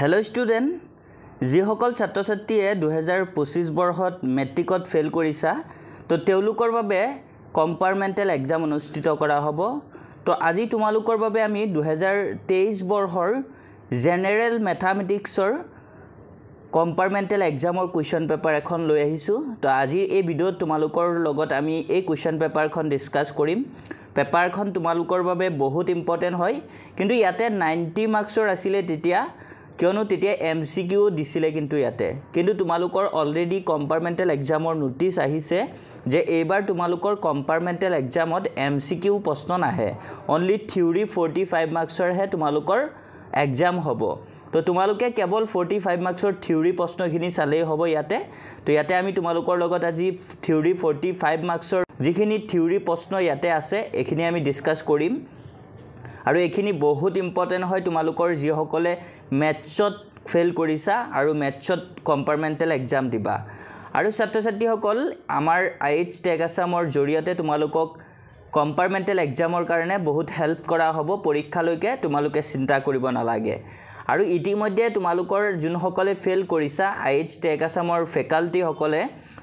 Hello student, যিসকল ছাত্ৰ ছাত্ৰীয়ে 2025 বৰ্ষত মেট্ৰিকত ফেল কৰিছা তো তেওঁলোকৰ বাবে কম্পাৰ্টমেণ্টেল এক্সাম অনুষ্ঠিত কৰা হ'ব। তো আজি তোমালোকৰ বাবে আমি 2023 বৰ্ষৰ জেনেৰেল মেথামেটিক্সৰ কম্পাৰ্টমেণ্টেল এক্সামৰ কুৱেশ্যন পেপাৰ এখন লৈ আহিছোঁ। তো আজি এই ভিডিঅ'ত তোমালোকৰ লগত আমি এই কুৱেশ্যন পেপাৰখন ডিসকাস কৰিম। পেপাৰখন তোমালোকৰ বাবে বহুত ইম্পৰ্টেন্ট হয়, কিন্তু ইয়াতে 90 মাৰ্কছৰ আছিল তেতিয়া, কিয়নো তেতিয়া MCQ দিছিলে কিন্তু তোমালোকৰ অলৰেডি কম্পাৰ্টমেণ্টেল এক্সামৰ নোটিছ আহিছে যে এইবাৰ তোমালোকৰ কম্পাৰ্টমেণ্টেল এক্সামত MCQ প্ৰশ্ন নাহে, অনলি থিওৰি 45 মাৰ্কছৰহে তোমালোকৰ এক্সাম হ'ব। তো তোমালোকে কেৱল 45 মাৰ্কছৰ থিওৰি প্ৰশ্নখিনি চালেই হ'ব ইয়াতে। তো ইয়াতে আমি তোমালোকৰ লগত আজি থিওৰি 45 মাৰ্কছৰ যিখিনি থিওৰি প্ৰশ্ন ইয়াতে আছে এইখিনি আমি ডিসকাস কৰিম। আৰু এইখিনি বহুত ইম্পৰ্টেন্ট হয় তোমালোকৰ যিসকলে মেথছত ফেল কৰিছা আৰু মেথছত কম্পাৰ্টমেণ্টেল এক্সাম দিবা। আৰু ছাত্ৰ ছাত্ৰীসকল আমাৰ IH টেগ আসামৰ জৰিয়তে তোমালোকক কম্পাৰ্টমেণ্টেল এক্সামৰ কাৰণে বহুত হেল্প কৰা হ'ব, পৰীক্ষালৈকে তোমালোকে চিন্তা কৰিব নালাগে। আৰু ইতিমধ্যে তোমালোকৰ যোনসকলে ফেল কৰিছা IH টেগ আসামৰ ফেকাল্টি সকলে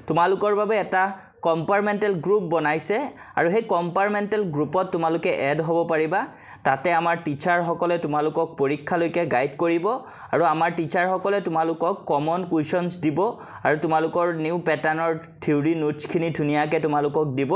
তোমালোকৰ বাবে এটা কম্পাৰ্টমেণ্টেল গ্ৰুপ বনাইছে, আৰু সেই কম্পাৰ্টমেণ্টেল গ্ৰুপত তোমালোকে এড হ'ব পাৰিবা। তাতে আমাৰ টিচাৰ সকলে তোমালোকক পৰীক্ষালৈকে গাইড কৰিব, আৰু আমাৰ টিচাৰ সকলে তোমালোকক কমন কুৱেশ্যনছ দিব, আৰু তোমালোকৰ নিউ প্যাটাৰ্নৰ থিওৰি নোটছখিনি ধুনীয়াকৈ তোমালোকক দিব,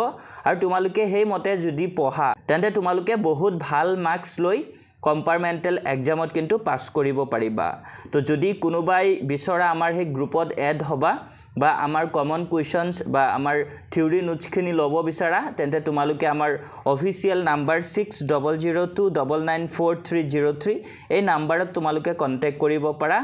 আৰু তোমালোকে সেই মতে যদি পঢ়া তেন্তে তোমালোকে বহুত ভাল মাৰ্কছ লৈ কম্পাৰ্টমেণ্টেল এক্সামত কিন্তু পাছ কৰিব পাৰিবা। তো যদি কোনোবাই বিচৰা আমাৰ সেই গ্ৰুপত এড হ'বা বা আমাৰ কমন কুৱেশ্যনছ বা আমাৰ থিওৰি নোটছখিনি ল'ব বিচাৰা তেন্তে তোমালোকে আমাৰ অফিচিয়েল নাম্বাৰ 6002994303 এই নাম্বাৰত তোমালোকে কন্টেক্ট কৰিব পাৰা।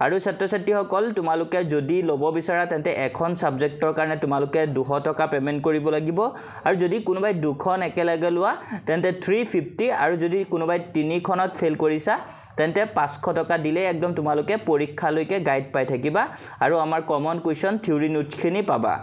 আৰু ছাত্ৰ ছাত্ৰীসকল তোমালোকে যদি ল'ব বিচাৰা তেন্তে এখন সাবজেক্টৰ কাৰণে তোমালোকে 200 টকা পেমেন্ট কৰিব লাগিব, আৰু যদি কোনোবাই দুখন একেলগে লোৱা তেন্তে 350, আৰু যদি কোনোবাই তিনিখনত ফেল কৰিছা তেন্তে 500 টকা দিলে একদম তোমালোকে পৰীক্ষালৈকে গাইড পাই থাকিবা, আৰু আমাৰ কমন কুৱেশ্যন থিওৰি নোটছখিনি পাবা।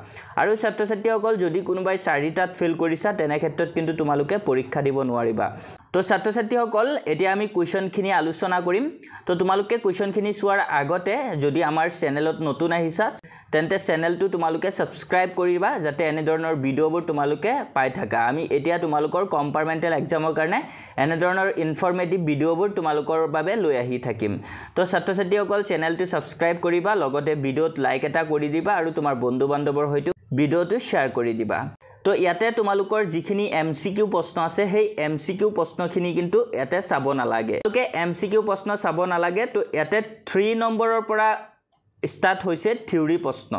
আৰু ছাত্ৰ ছাত্ৰীসকল যদি কোনোবাই 4টাত ফেল কৰিছা তেনে ক্ষেত্ৰত কিন্তু তোমালোকে পৰীক্ষা দিব নোৱাৰিবা। তো ছাত্ৰ ছাত্ৰীসকল এতিয়া আমি কুৱেশ্যনখিনি আলোচনা কৰিম। তো তোমালোকে কুৱেশ্যনখিনি চোৱাৰ আগতে যদি আমাৰ চেনেলত নতুন আহিছা তেন্তে চেনেলটো তোমালোকে সাবস্ক্ৰাইব কৰিবা, যাতে এনে ধৰণৰ ভিডিঅ'বোৰ তোমালোকে পাই থাকা। আমি এতিয়া তোমালোকৰ কম্পাৰ্টমেণ্টেল এক্সামৰ কাৰণে এনে ধৰণৰ ইনফৰমেটিভ ভিডিঅ'বোৰ তোমালোকৰ বাবে লৈ আহি থাকিম। তো ছাত্ৰ ছাত্ৰীসকল চেনেলটো সাবস্ক্ৰাইব কৰিবা, লগতে ভিডিঅ'ত লাইক এটা কৰি দিবা, আৰু তোমাৰ বন্ধু বান্ধৱৰ সৈতে ভিডিঅ'টো শ্বেয়াৰ কৰি দিবা। তো ইয়াতে তোমালোকৰ যিখিনি MCQ প্ৰশ্ন আছে সেই MCQ প্ৰশ্নখিনি কিন্তু ইয়াতে চাব নালাগে, তোকে MCQ প্ৰশ্ন চাব নালাগে। তো ইয়াতে 3 নম্বৰৰ পৰা স্টাৰ্ট হৈছে থিওৰি প্ৰশ্ন।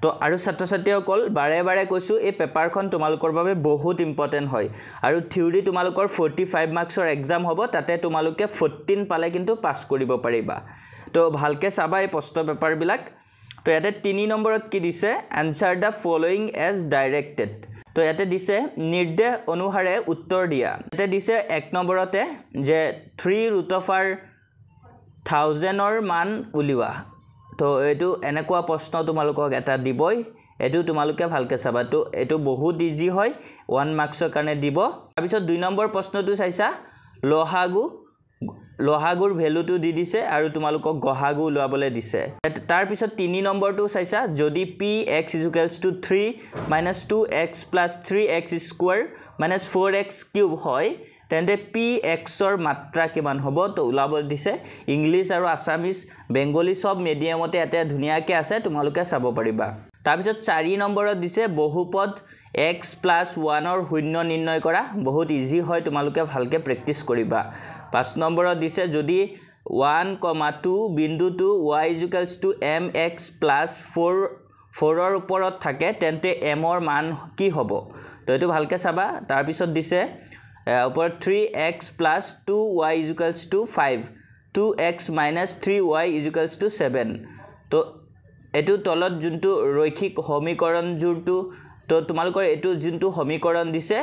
তো আৰু ছাত্ৰ ছাত্ৰীসকল বাৰে বাৰে কৈছো এই পেপাৰখন তোমালোকৰ বাবে বহুত ইম্পৰ্টেন্ট হয়, আৰু থিওৰি তোমালোকৰ 45 মাৰ্কছৰ এক্সাম হ'ব, তাতে তোমালোকে 14 পালে কিন্তু পাছ কৰিব পাৰিবা। তো ভালকে চাবা এই প্ৰশ্ন পেপাৰবিলাক। তো ইয়াতে 3 নম্বৰত কি দিছে, answer the following as directed. তো ইয়াতে দিছে নিৰ্দেশ অনুসাৰে উত্তৰ দিয়া। ইয়াতে দিছে 1 নম্বৰতে যে 3√1000ৰ মান উলিওৱা। তো এইটো এনেকুৱা প্ৰশ্ন তোমালোকক এটা দিবই, এইটো তোমালোকে ভালকে চাবা। তো এইটো বহুত ইজি হয়, 1 মাৰ্কছৰ কাৰণে দিব। তাৰপিছত 2 নম্বৰ প্ৰশ্নটো চাইছা, লহাগুৰ ভ্যালুটো দি দিছে আৰু তোমালোকক গহাগু উলিয়াবলৈ দিছে। তাৰপিছত 3 নম্বৰটো চাইছা, যদি px = 3 - 2x + 3x² - 4x³ হয় তেন্তে pxৰ মাত্ৰা কিমান হ'ব? তো উলাবলৈ দিছে। ইংলিছ আৰু আসামিজ বেংগলী সব মিডিয়ামতে এটা ধুনীয়াকৈ আছে, তোমালোকে চাব পাৰিবা। তাৰপিছত 4 নম্বৰত দিছে বহুপদ x + 1ৰ শূন্য নিৰ্ণয় কৰা। বহুত ইজি হয়, তোমালোকে ভালকে প্ৰেক্টিস কৰিবা। 5 নম্বৰত দিছে যদি 1,2 বিন্দুটো y = mx + 4ৰ ওপৰত থাকে তেন্তে m ৰ মান কি হ'ব? তো এইটো ভালকে চাবা। তাৰপিছত দিছে ওপৰত 3x + 2y = 5, 2x - 3y = 7। তো এইটো তলত যোনটো ৰৈখিক সমীকৰণজোৰটো, তো তোমালোকৰ এইটো যোনটো সমীকৰণ দিছে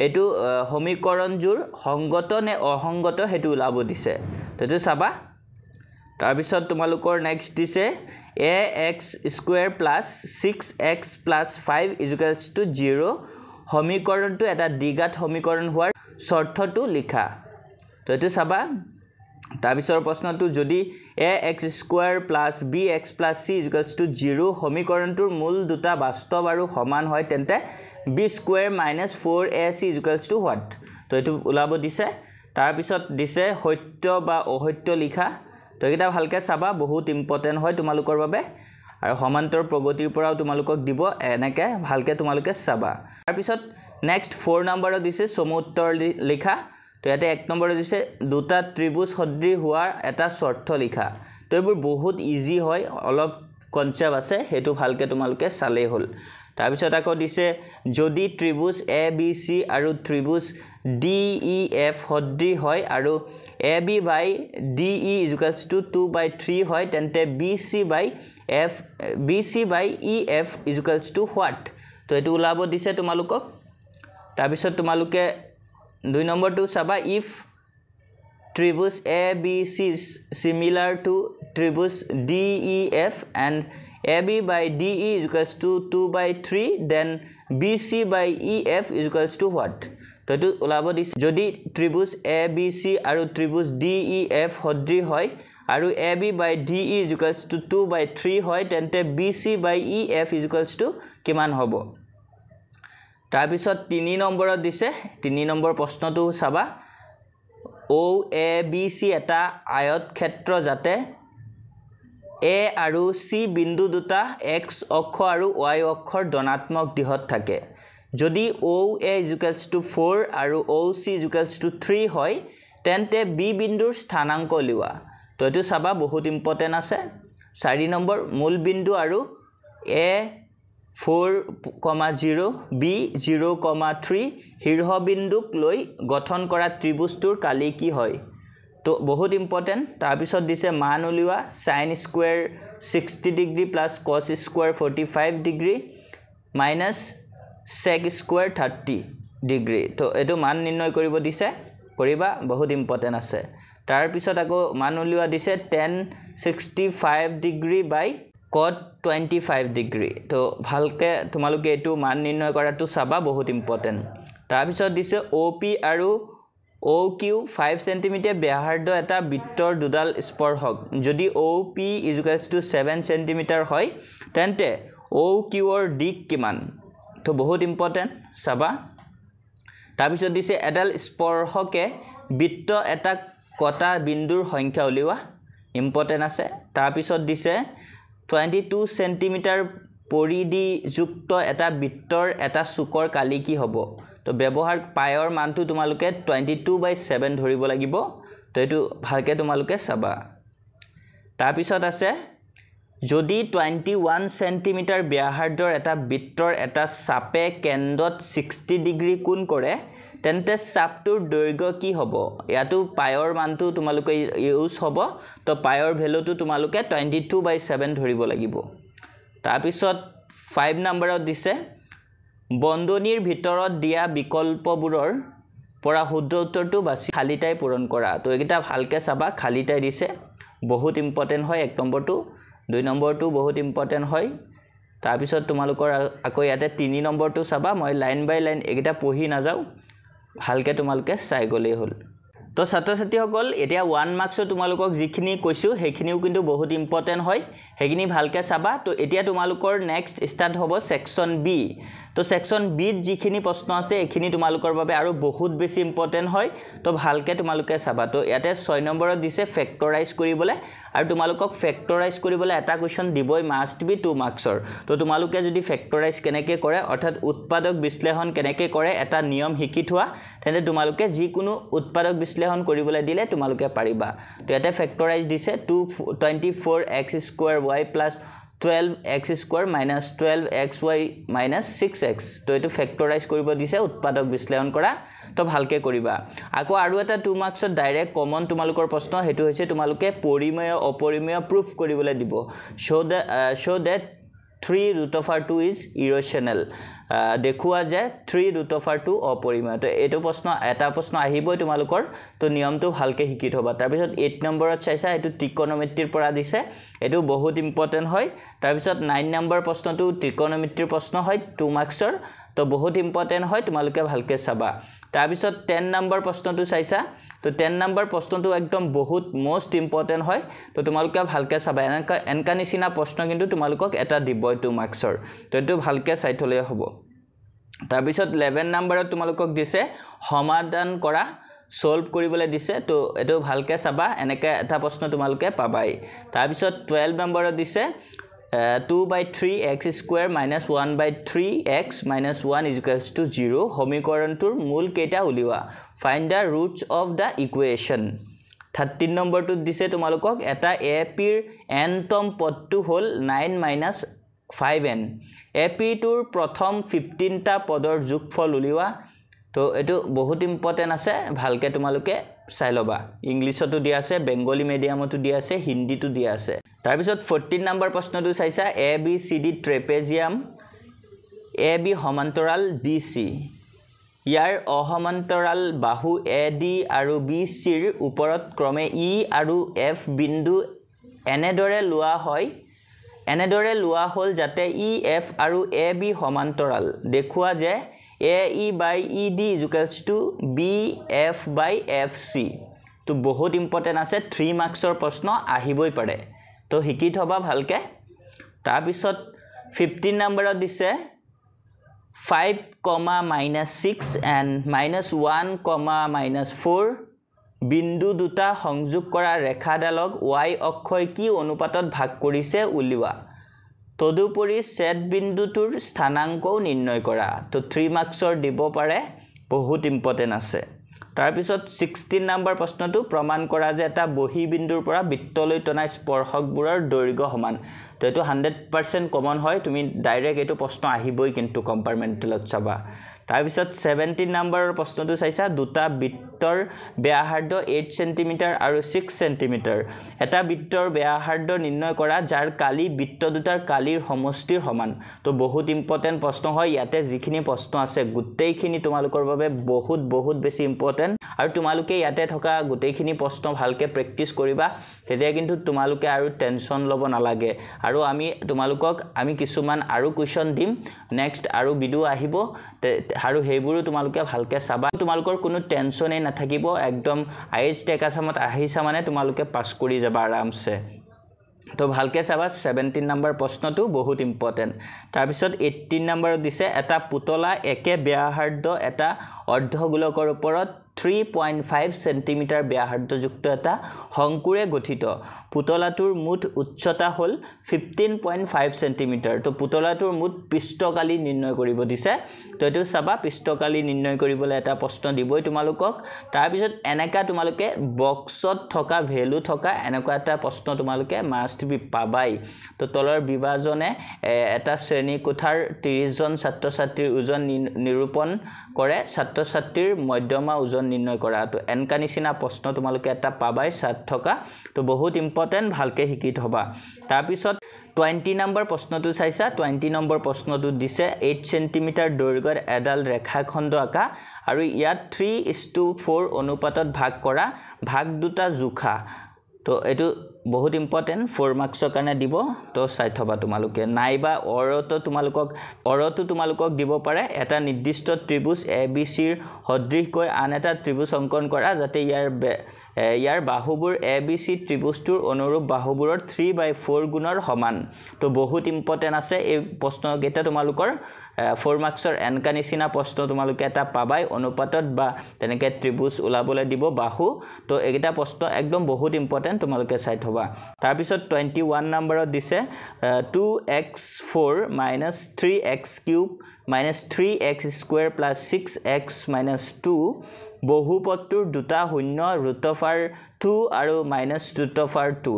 এইটো সমীকৰণজোৰ সংগত নে অসংগত সেইটো উলাব দিছে। তো এইটো চাবা। তাৰপিছত তোমালোকৰ নেক্সট দিছে ax² + 6x + 5 = 0 সমীকৰণটো এটা দ্বিঘাত সমীকৰণ হোৱাৰ শৰ্তটো লিখা। তো এইটো চাবা। তাৰপিছৰ প্ৰশ্নটো যদি ax² + bx + c = 0 সমীকৰণটোৰ মূল দুটা বাস্তৱ আৰু সমান হয় তেন্তে b² - 4ac = what তো এটো ওলাব দিছে তাৰপিছত দিছে সত্য বা অসত্য লিখা তো এটা ভালকে চাবা বহুত ইম্পৰ্টেন্ট হয় তোমালোকৰ বাবে আৰু সমান্তৰ প্ৰগতিৰ পৰাও তোমালোকক দিব এনেকে ভালকে তোমালোকে চাবা তাৰপিছত নেক্সট 4 নম্বৰত দিছে সমু উত্তৰ লিখা তো ইয়াতে 1 নম্বৰত দিছে দুটা ত্ৰিভুজ সদৃশ হোৱাৰ এটা শৰ্ত লিখা তো এইবোৰ বহুত ইজি হয় অলপ কনসেপ্ট আছে হেতু ভালকে তোমালোকে চালেই হল তাৰপিছত আকৌ দিছে যদি ত্ৰিভুজ ABC আৰু ত্ৰিভুজ DEF সদৃশ হয় আৰু AB by DE = 2/3 হয় তেন্তে BC by EF = what তো এটো ওলাব দিছে তোমালোকক তাৰপিছত তোমালোকে 2 নম্বৰটো চাবা if ত্ৰিভুজ ABC is similar to ত্ৰিভুজ DEF and AB by DE = 2/3 then BC by EF = what তো এটো ওলাব দিছে যদি ত্ৰিভুজ ABC আৰু ত্ৰিভুজ DEF সদৃশ হয় আৰু AB by DE = 2/3 হয় তেন্তে BC by EF = কিমান হ'ব তাৰপিছত 3 নম্বৰত দিছে 3 নম্বৰ প্ৰশ্নটো চাবা OABC এটা আয়তক্ষেত্ৰ যাতে A আৰু C বিন্দু দুটা x অক্ষ আৰু y অক্ষৰ ধনাত্মক দিশত থাকে যদি OA = 4 আৰু OC = 3 হয় তেন্তে B বিন্দুৰ স্থানাংক লিওৱা তো এটো চাবা বহুত ইম্পৰ্টেন্ট আছে 4 নম্বৰ মূল বিন্দু আৰু A 4,0 B 0,3 শীৰ্ষবিন্দুক লৈ গঠন কৰা ত্ৰিভুজটোৰ কালি কি হয় তো বহুত ইম্পৰ্টেন্ট তাৰপিছত দিছে মান উলিওৱা sin² 60 degree + cos² 45 degree - sec² 30 degree তো এটো মান নিৰ্ণয় কৰিব দিছে কৰিবা বহুত ইম্পৰ্টেন্ট আছে তাৰপিছত আকৌ মান উলিওৱা দিছে tan 65 ডিগ্ৰী / cot 25 ডিগ্ৰী তো ভালকে তোমালোকে এটো মান নিৰ্ণয় কৰাটো চাবা বহুত ইম্পৰ্টেন্ট তাৰপিছত দিছে OP আৰু OQ 5 cm ব্যাসাৰ্ধ এটা বৃত্তৰ দুডাল স্পৰ্শক যদি OP = 7 cm হয় তেন্তে OQ ৰ দিক কিমান তো বহুত ইম্পৰ্টেন্ট চাবা তাৰপিছত দিছে এডাল স্পৰ্শকে বৃত্ত এটা কটা বিন্দুৰ সংখ্যা উলিওৱা ইম্পৰ্টেন্ট আছে তাৰপিছত দিছে 22 cm পৰিধি যুক্ত এটা বৃত্তৰ এটা চুকৰ কালি কি হ'ব তো ব্যৱহাৰ পায়ৰ মানটো তোমালোকে 22/7 ধৰিব লাগিব তো এটো ভালকে তোমালোকে চাবা তাৰপিছত আছে যদি 21 cm ব্যাসাৰ্ধৰ এটা বৃত্তৰ এটা চাপে কেন্দ্ৰত 60 ডিগ্ৰী কোণ কৰে তেন্তে চাপটোৰ দৈৰ্ঘ্য কি হ'ব ইয়াটো পায়ৰ মানটো তোমালোকে ইউজ হ'ব তো পায়ৰ ভ্যালুটো তোমালোকে 22/7 ধৰিব লাগিব তাৰপিছত 5 নম্বৰত দিছে বন্ধনীৰ ভিতৰত দিয়া বিকল্পবোৰৰ পৰা শুদ্ধ উত্তৰটো বাছি খালিটাই পূৰণ কৰা তো এটা ভালকে চাবা খালিটাই দিছে বহুত ইম্পৰ্টেন্ট হয় 1 নম্বৰটো 2 নম্বৰটো বহুত ইম্পৰ্টেন্ট হয় তাৰপিছত তোমালোকৰ আকৌ ইয়াতে 3 নম্বৰটো চাবা মই লাইন বাই লাইন এটা পঢ়ি না যাও ভালকে তোমালোকে চাই গলেই হল তো ছাত্ৰ ছাত্ৰীসকল এতিয়া 1 মাৰ্কছৰ তোমালোকক যিখিনি কৈছো হেখিনিও কিন্তু বহুত ইম্পৰ্টেন্ট হয় হেখিনি ভালকে চাবা তো এতিয়া তোমালোকৰ নেক্সট স্টাৰ্ট হ'ব সেকশন বি তো সেকশন বি ত যিখিনি প্ৰশ্ন আছে এখিনি তোমালোকৰ বাবে আৰু বহুত বেছি ইম্পৰ্টেন্ট হয় তো ভালকে তোমালোকে চাবা তো ইয়াতে 6 নম্বৰত দিছে ফেক্টৰাইজ কৰিবলে আৰু তোমালোকক ফেক্টৰাইজ কৰিবলে এটা কোৱেশ্চন দিবই মাষ্ট বি 2 মাৰ্কছৰ তো তোমালোকে যদি ফেক্টৰাইজ কেনেকে কৰে অৰ্থাৎ উৎপাদক বিশ্লেষণ কেনেকে কৰে এটা নিয়ম শিকি থোৱা তেনে তোমালোকে যি কোনো উৎপাদক বিশ্লেষণ কৰিবলৈ দিলে তোমালোকে পাৰিবা তো ইয়াতে ফেক্টৰাইজ দিছে 24x² y + 12x² - 12xy - 6x তো এটো ফেক্টৰাইজ কৰিব দিছে উৎপাদক বিশ্লেষণ কৰা তো ভালকে কৰিবা আকৌ আৰু এটা 2 মাৰ্কছত ডাইৰেক্ট কমন তোমালোকৰ প্ৰশ্ন হেতু হৈছে তোমালোকে পৰিমেয় অপৰিমেয় প্ৰুফ কৰিবলৈ দিব show that 3√2 is irrational দেখুৱা যে 3√2 অপৰিমেয় তো এটো প্ৰশ্ন এটা প্ৰশ্ন আহিবই তোমালোকৰ তো নিয়মটো ভালকে শিকি থবা তাৰ পিছত 8 নম্বৰত চাইছা এটো ত্ৰিকোণমিতিৰ পৰা দিছে এটো বহুত ইম্পৰ্টেন্ট হয় তাৰ পিছত 9 নম্বৰ প্ৰশ্নটো ত্ৰিকোণমিতিৰ প্ৰশ্ন হয় 2 মাৰ্কছৰ তো বহুত ইম্পৰ্টেন্ট হয় তোমালোকে ভালকে চাবা তাৰ পিছত 10 নম্বৰ প্ৰশ্নটো চাইছা তো 10 নম্বৰ প্ৰশ্নটো একদম বহুত মোস্ট ইম্পৰ্টেন্ট হয় তো তোমালোকে ভালকে চাবা এনকা নিচিনা প্ৰশ্ন কিন্তু তোমালোকক এটা দিব 2 মাৰ্কছৰ তো এটো ভালকে চাই থলে হ'ব তাৰ পিছত 11 নম্বৰত তোমালোকক দিছে সমাধান কৰা সলভ কৰিবলৈ দিছে তো এটো ভালকে চাবা এনেকা এটা প্ৰশ্ন তোমালোকে পাবাই তাৰ পিছত 12 নম্বৰত দিছে 2/3x square minus 1/3x minus 1 is equals to 0 সমীকৰণটোৰ মূল কেইটা উলিওৱা find the roots of the equation 13 নম্বৰটো দিছে তোমালোকক এটা ap ৰ nতম পদটো হল 9 - 5n ap টোৰ প্ৰথম 15 টা পদৰ যোগফল উলিওৱা তো এটো বহুত ইম্পৰ্টেন্ট আছে ভালকে তোমালোকে চাই লবা ইংলিশতো দিয়া আছে বেঙ্গলী মিডিয়ামতো দিয়া আছে হিন্দীতো দিয়া আছে তাৰ পিছত 14 নম্বৰ প্ৰশ্নটো চাইছা ABCD ট্ৰেপেজিয়াম AB সমান্তৰাল BC ইয়াৰ অসমান্তৰাল বাহু AD আৰু BC ৰ ওপৰত ক্ৰমে E আৰু F বিন্দু এনেদৰে লোৱা হল যাতে EF আৰু AB সমান্তৰাল দেখুৱা যে AE by ED is equals to BF by FC তো বহুত ইম্পৰ্টেন্ট আছে 3 মাৰ্কছৰ প্ৰশ্ন আহিবই পাৰে তো হিকি থবা ভালকে তাৰ পিছত 15 নম্বৰত দিছে 5, -6 and -1, -4 বিন্দু দুটা সংযোগ কৰা ৰেখাডালক y অক্ষই কি অনুপাতত ভাগ কৰিছে উলিওৱা তদুপৰি সেট বিন্দুটোৰ স্থানাংকও নিৰ্ণয় কৰা তো 3 মাৰ্কছৰ দিব পাৰে বহুত ইম্পৰ্টেন্ট আছে তাৰ পিছত 16 নম্বৰ প্ৰশ্নটো প্ৰমাণ কৰা যে এটা বহি বিন্দুৰ পৰা বৃত্তলৈ টনা স্পৰ্শকবোৰৰ দৈৰ্ঘ্য সমান তো এটো 100% কমন হয় তুমি ডাইৰেক্ট এটো প্ৰশ্ন আহিবই কিন্তু কম্পাৰ্টমেন্টেলত চাবা তাৰ পিছত 17 নম্বৰৰ প্ৰশ্নটো চাইছা দুটা বৃত্তৰ ব্যাসাৰ্ধ 8 cm আৰু 6 cm এটা বৃত্তৰ ব্যাসাৰ্ধ নিৰ্ণয় কৰা যাৰ কালি বৃত্ত দুটাৰ কালিৰ সমষ্টিৰ সমান তো বহুত ইম্পৰ্টেন্ট প্ৰশ্ন হয় ইয়াতে যিখিনি প্ৰশ্ন আছে গুটেইখিনি তোমালোকৰ বাবে বহুত বেছি ইম্পৰ্টেন্ট আৰু তোমালোকে ইয়াতে থকা গুটেইখিনি প্ৰশ্ন ভালকে প্ৰেক্টিস কৰিবা তেতিয়া কিন্তু তোমালোকে আৰু টেনচন লব নালাগে আৰু তোমালোকক আমি কিছুমান আৰু কোৱেশ্চন দিম নেক্সট আৰু ভিডিও আহিব আৰু হেইবোৰো তোমালোকে ভালকে চাবা তোমালোকৰ কোনো টেনচনে নাথাকিব একদম আইএস টেক আসামত আহিছা মানে তোমালোকে পাস কৰি যাবা আৰামছে তো ভালকে চাবা 17 নম্বৰ প্ৰশ্নটো বহুত ইম্পৰ্টেন্ট তাৰ পিছত 18 নম্বৰত দিছে এটা পুতলা একে ব্যাসাৰ্ধ এটা অৰ্ধগোলকৰ ওপৰত 3.5 cm ব্যাসাৰ্ধযুক্ত এটা শংকুৰে গঠিত পুতলাটোৰ মুঠ উচ্চতা হল 15.5 cm তো পুতলাটোৰ মুঠ পৃষ্ঠকালি নিৰ্ণয় কৰিব দিছে তো এটো চাবা পৃষ্ঠকালি নিৰ্ণয় কৰিবলৈ এটা প্ৰশ্ন দিবই তোমালোকক তাৰ পিছত এনেকা তোমালোকে বক্সত থকা ভ্যালু থকা এনেকা এটা প্ৰশ্ন তোমালোকে মাষ্ট বি পাবাই তো তলৰ বিভাজনে এটা শ্ৰেণী কোঠাৰ 30 জন ছাত্ৰ-ছাত্ৰীৰ ওজন নিৰূপণ কৰে ছাত্ৰ-ছাত্ৰীৰ মধ্যমা ওজন নিৰ্ণয় কৰা তো এনকা নিচিনা প্ৰশ্ন তোমালোকে এটা পাবাই সাত থকা তো বহুত ইম্পৰ্টেন্ট ভালকে শিকি থবা তাৰ পিছত 20 নম্বৰ প্ৰশ্নটো চাইছা 20 নম্বৰ প্ৰশ্নটো দিছে 8 cm দৈৰ্ঘ্যৰ এডাল ৰেখাখণ্ড আকা আৰু ইয়াত 3:4 অনুপাতত ভাগ কৰা ভাগ দুটা জোখা তো এটো বহুত ইম্পৰ্টেন্ট 4 মাৰ্কছৰ কাৰণে দিব তো চাই থবা তোমালোকে নাইবা অৰটো তোমালোকক দিব পাৰে এটা নিৰ্দিষ্ট ত্ৰিভুজ ABC ৰ সদৃশকৈ আন এটা ত্ৰিভুজ অংকন কৰা যাতে ইয়াৰ বাহুবোৰ ABC ত্ৰিভুজটোৰ অনুৰূপ বাহুবোৰৰ 3/4 গুণৰ সমান তো বহুত ইম্পৰ্টেন্ট আছে এই প্ৰশ্নকেইটা তোমালোকৰ 4 মাৰ্কছৰ এনকা নিচিনা প্ৰশ্ন তোমালোকে এটা পাবাই অনুপাতত বা তেনেকে ত্ৰিভুজ উলাবলৈ দিব বাহু তো এইটা প্ৰশ্ন একদম বহুত ইম্পৰ্টেন্ট তোমালোকে চাই থবা তাৰ পিছত 21 নম্বৰত দিছে 2x4 - 3x³ - 3x² + 6x - 2 বহুপদটোৰ দুটা শূন্য √2 আৰু -√2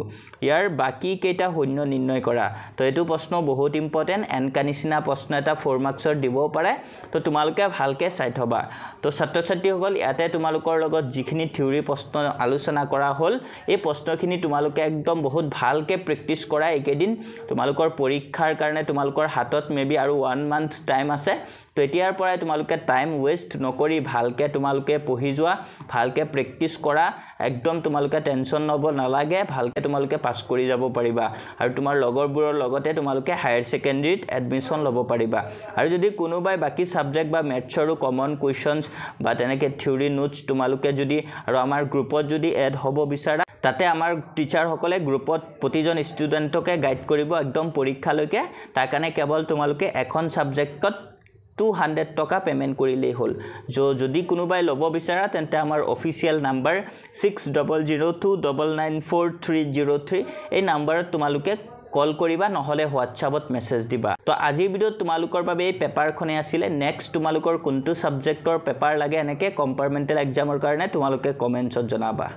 ইয়াৰ বাকি কেইটা শূন্য নিৰ্ণয় কৰা তো এটো প্ৰশ্ন বহুত ইম্পৰ্টেন্ট এনকা নিচিনা প্ৰশ্ন এটা 4 মাৰ্কছৰ দিব পাৰে তো তোমালোকে ভালকে চাই থবা তো ছাত্ৰ-ছাত্ৰীসকল ইয়াতে তোমালোকৰ লগত যিখিনি থিওৰি প্ৰশ্ন আলোচনা কৰা হল এই প্ৰশ্নখিনি তোমালোকে একদম বহুত ভালকে প্ৰেক্টিস কৰা একেদিন তোমালোকৰ পৰীক্ষাৰ কাৰণে তোমালোকৰ হাতত মেবি আৰু 1 মান্থ টাইম আছে তো এতিয়াৰ পৰাই তোমালোকে টাইম ওয়েষ্ট নকৰি ভালকে তোমালোকে পঢ়ি যোৱা ভালকে প্ৰেক্টিস কৰা একদম তোমালোকে টেনচন ল'ব নালাগে ভালকৈ তোমালোকে পাছ কৰি যাব পাৰিবা আৰু তোমাৰ লগৰবোৰৰ লগতে তোমালোকে হায়াৰ সেকেন্ডাৰীত এডমিশন ল'ব পাৰিবা আৰু যদি কোনোবাই বাকি সাবজেক্ট বা মেথছৰো কমন কোৱেশ্চনছ বা তেনেকৈ থিওৰি নোটছ তোমালোকে যদি আৰু আমাৰ গ্ৰুপত যদি এড হ'ব বিচাৰা তাতে আমাৰ টিচাৰ সকলে গ্ৰুপত প্ৰতিজন ষ্টুডেন্টকে গাইড কৰিব একদম পৰীক্ষালৈকে তাৰ কাৰণে কেৱল তোমালোকে এখন সাবজেক্টত 200 টকা পেমেন্ট কৰিলেই হ'ল যদি কোনোবাই ল'ব বিচাৰা তেন্তে আমাৰ অফিচিয়েল নাম্বাৰ 6002994303 এই নাম্বাৰত তোমালোকে কল কৰিবা নহলে হোৱাটছআপত মেছেজ দিবা তো আজিৰ ভিডিঅ'ত তোমালোকৰ বাবে এই পেপাৰখনে আছিল নেক্সট তোমালোকৰ কোনটো সাবজেক্টৰ পেপাৰ লাগে এনেকৈ কম্পাৰ্টমেন্টেল এক্সামৰ কাৰণে তোমালোকে কমেন্টছত জনাবা